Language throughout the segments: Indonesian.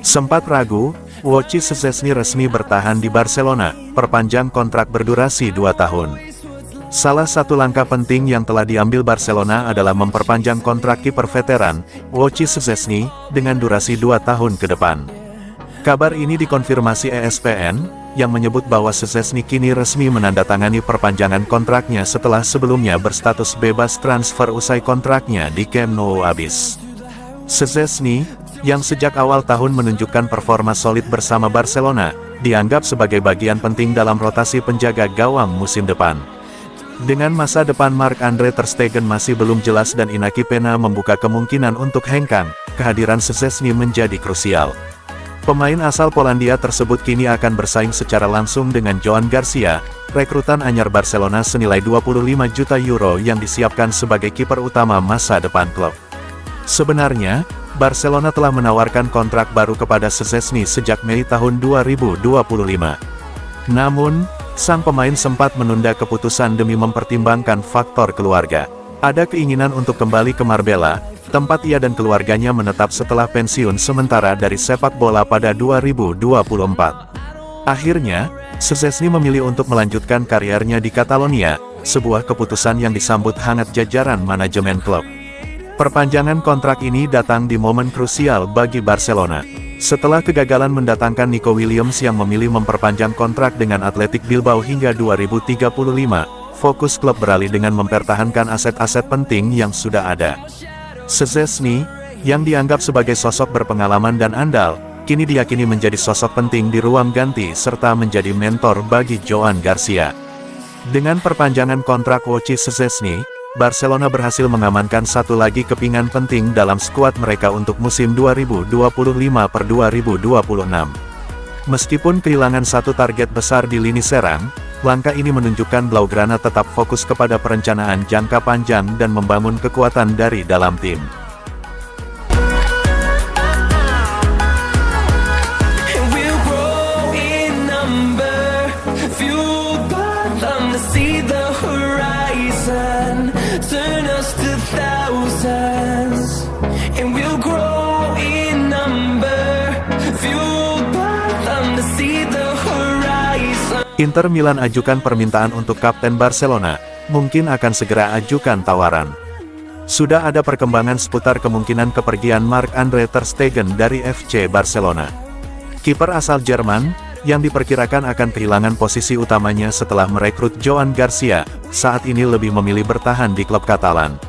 Sempat ragu, Wojciech Szczęsny resmi bertahan di Barcelona, perpanjang kontrak berdurasi 2 tahun. Salah satu langkah penting yang telah diambil Barcelona adalah memperpanjang kontrak kiper veteran, Wojciech Szczęsny, dengan durasi 2 tahun ke depan. Kabar ini dikonfirmasi ESPN, yang menyebut bahwa Szczęsny kini resmi menandatangani perpanjangan kontraknya setelah sebelumnya berstatus bebas transfer usai kontraknya di Camp Nou habis. Szczęsny, yang sejak awal tahun menunjukkan performa solid bersama Barcelona, dianggap sebagai bagian penting dalam rotasi penjaga gawang musim depan. Dengan masa depan Marc-Andre ter Stegen masih belum jelas dan Inaki Peña membuka kemungkinan untuk hengkang, kehadiran Szczęsny menjadi krusial. Pemain asal Polandia tersebut kini akan bersaing secara langsung dengan Joan Garcia, rekrutan anyar Barcelona senilai 25 juta euro yang disiapkan sebagai kiper utama masa depan klub. Sebenarnya, Barcelona telah menawarkan kontrak baru kepada Szczęsny sejak Mei tahun 2025. Namun, sang pemain sempat menunda keputusan demi mempertimbangkan faktor keluarga. Ada keinginan untuk kembali ke Marbella, tempat ia dan keluarganya menetap setelah pensiun sementara dari sepak bola pada 2024. Akhirnya, Szczęsny memilih untuk melanjutkan karirnya di Catalonia, sebuah keputusan yang disambut hangat jajaran manajemen klub. Perpanjangan kontrak ini datang di momen krusial bagi Barcelona. Setelah kegagalan mendatangkan Nico Williams yang memilih memperpanjang kontrak dengan Athletic Bilbao hingga 2035, fokus klub beralih dengan mempertahankan aset-aset penting yang sudah ada. Szczęsny, yang dianggap sebagai sosok berpengalaman dan andal, kini diyakini menjadi sosok penting di ruang ganti serta menjadi mentor bagi Joan Garcia. Dengan perpanjangan kontrak Wojciech Szczęsny, Barcelona berhasil mengamankan satu lagi kepingan penting dalam skuad mereka untuk musim 2025-2026. Meskipun kehilangan satu target besar di lini serang, langkah ini menunjukkan Blaugrana tetap fokus kepada perencanaan jangka panjang dan membangun kekuatan dari dalam tim. Inter Milan ajukan permintaan untuk kapten Barcelona, mungkin akan segera ajukan tawaran. Sudah ada perkembangan seputar kemungkinan kepergian Marc-Andre ter Stegen dari FC Barcelona. Kiper asal Jerman, yang diperkirakan akan kehilangan posisi utamanya setelah merekrut Joan Garcia, saat ini lebih memilih bertahan di klub Katalan.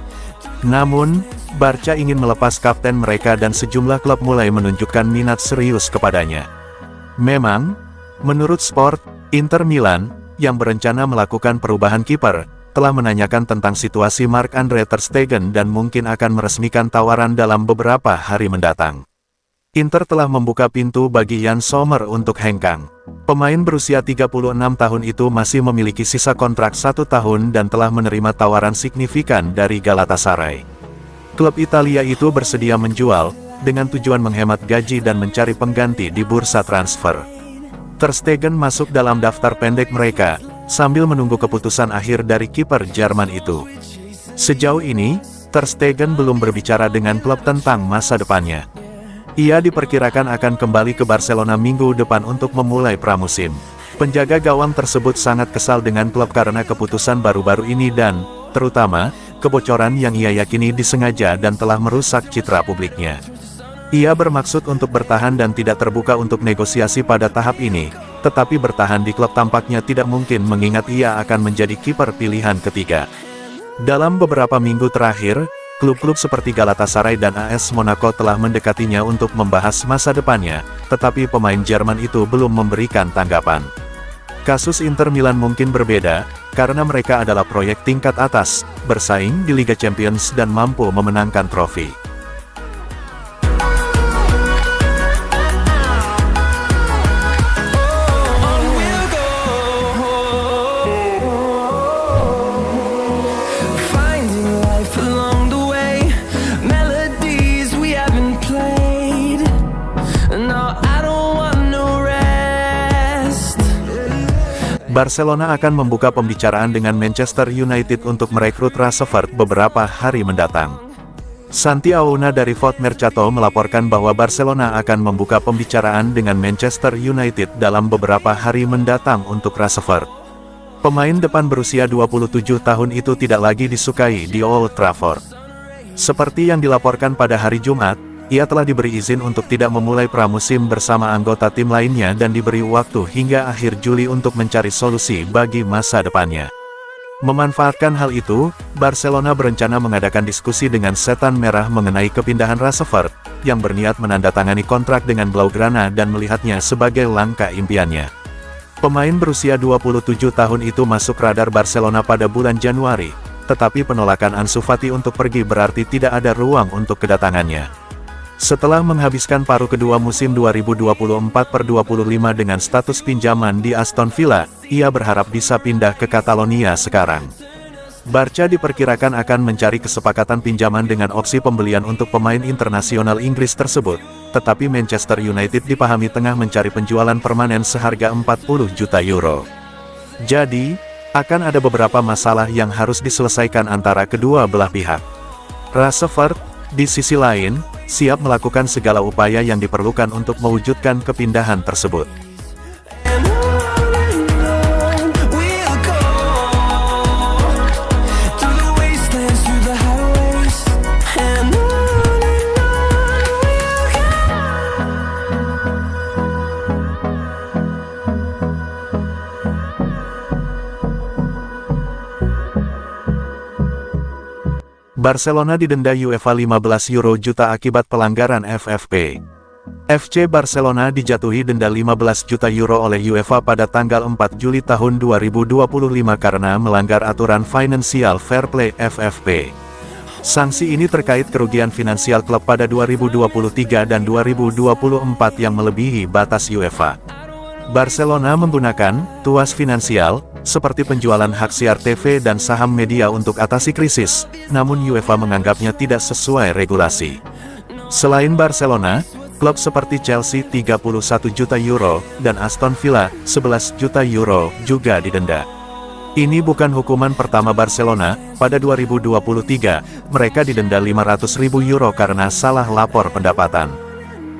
Namun, Barca ingin melepas kapten mereka dan sejumlah klub mulai menunjukkan minat serius kepadanya. Memang, menurut Sport, Inter Milan, yang berencana melakukan perubahan kiper, telah menanyakan tentang situasi Marc-Andre ter Stegen dan mungkin akan meresmikan tawaran dalam beberapa hari mendatang. Inter telah membuka pintu bagi Jan Sommer untuk hengkang. Pemain berusia 36 tahun itu masih memiliki sisa kontrak 1 tahun dan telah menerima tawaran signifikan dari Galatasaray. Klub Italia itu bersedia menjual, dengan tujuan menghemat gaji dan mencari pengganti di bursa transfer. Ter Stegen masuk dalam daftar pendek mereka, sambil menunggu keputusan akhir dari kiper Jerman itu. Sejauh ini, Ter Stegen belum berbicara dengan klub tentang masa depannya. Ia diperkirakan akan kembali ke Barcelona minggu depan untuk memulai pramusim. Penjaga gawang tersebut sangat kesal dengan klub karena keputusan baru-baru ini dan, terutama, kebocoran yang ia yakini disengaja dan telah merusak citra publiknya. Ia bermaksud untuk bertahan dan tidak terbuka untuk negosiasi pada tahap ini, tetapi bertahan di klub tampaknya tidak mungkin mengingat ia akan menjadi kiper pilihan ketiga. Dalam beberapa minggu terakhir, klub-klub seperti Galatasaray dan AS Monaco telah mendekatinya untuk membahas masa depannya, tetapi pemain Jerman itu belum memberikan tanggapan. Kasus Inter Milan mungkin berbeda, karena mereka adalah proyek tingkat atas, bersaing di Liga Champions dan mampu memenangkan trofi. Barcelona akan membuka pembicaraan dengan Manchester United untuk merekrut Rashford beberapa hari mendatang. Santi Auna dari Foot Mercato melaporkan bahwa Barcelona akan membuka pembicaraan dengan Manchester United dalam beberapa hari mendatang untuk Rashford. Pemain depan berusia 27 tahun itu tidak lagi disukai di Old Trafford. Seperti yang dilaporkan pada hari Jumat, ia telah diberi izin untuk tidak memulai pramusim bersama anggota tim lainnya dan diberi waktu hingga akhir Juli untuk mencari solusi bagi masa depannya. Memanfaatkan hal itu, Barcelona berencana mengadakan diskusi dengan Setan Merah mengenai kepindahan Rashford, yang berniat menandatangani kontrak dengan Blaugrana dan melihatnya sebagai langkah impiannya. Pemain berusia 27 tahun itu masuk radar Barcelona pada bulan Januari, tetapi penolakan Ansu Fati untuk pergi berarti tidak ada ruang untuk kedatangannya. Setelah menghabiskan paruh kedua musim 2024/25 dengan status pinjaman di Aston Villa, ia berharap bisa pindah ke Catalonia sekarang. Barca diperkirakan akan mencari kesepakatan pinjaman dengan opsi pembelian untuk pemain internasional Inggris tersebut, tetapi Manchester United dipahami tengah mencari penjualan permanen seharga 40 juta euro. Jadi, akan ada beberapa masalah yang harus diselesaikan antara kedua belah pihak. Rashford, di sisi lain, siap melakukan segala upaya yang diperlukan untuk mewujudkan kepindahan tersebut. Barcelona didenda UEFA 15 euro juta akibat pelanggaran FFP. FC Barcelona dijatuhi denda 15 juta euro oleh UEFA pada tanggal 4 Juli tahun 2025 karena melanggar aturan Financial Fair Play (FFP). Sanksi ini terkait kerugian finansial klub pada 2023 dan 2024 yang melebihi batas UEFA. Barcelona menggunakan tuas finansial, seperti penjualan hak siar TV dan saham media untuk atasi krisis, namun UEFA menganggapnya tidak sesuai regulasi. Selain Barcelona, klub seperti Chelsea 31 juta euro, dan Aston Villa 11 juta euro juga didenda. Ini bukan hukuman pertama Barcelona. Pada 2023, mereka didenda 500.000 euro karena salah lapor pendapatan.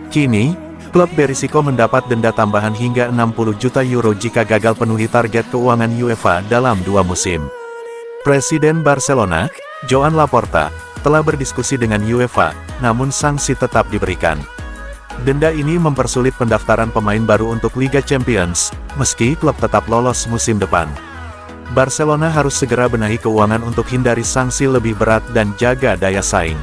Kini, klub berisiko mendapat denda tambahan hingga 60 juta euro jika gagal penuhi target keuangan UEFA dalam 2 musim. Presiden Barcelona, Joan Laporta, telah berdiskusi dengan UEFA, namun sanksi tetap diberikan. Denda ini mempersulit pendaftaran pemain baru untuk Liga Champions, meski klub tetap lolos musim depan. Barcelona harus segera benahi keuangan untuk hindari sanksi lebih berat dan jaga daya saing.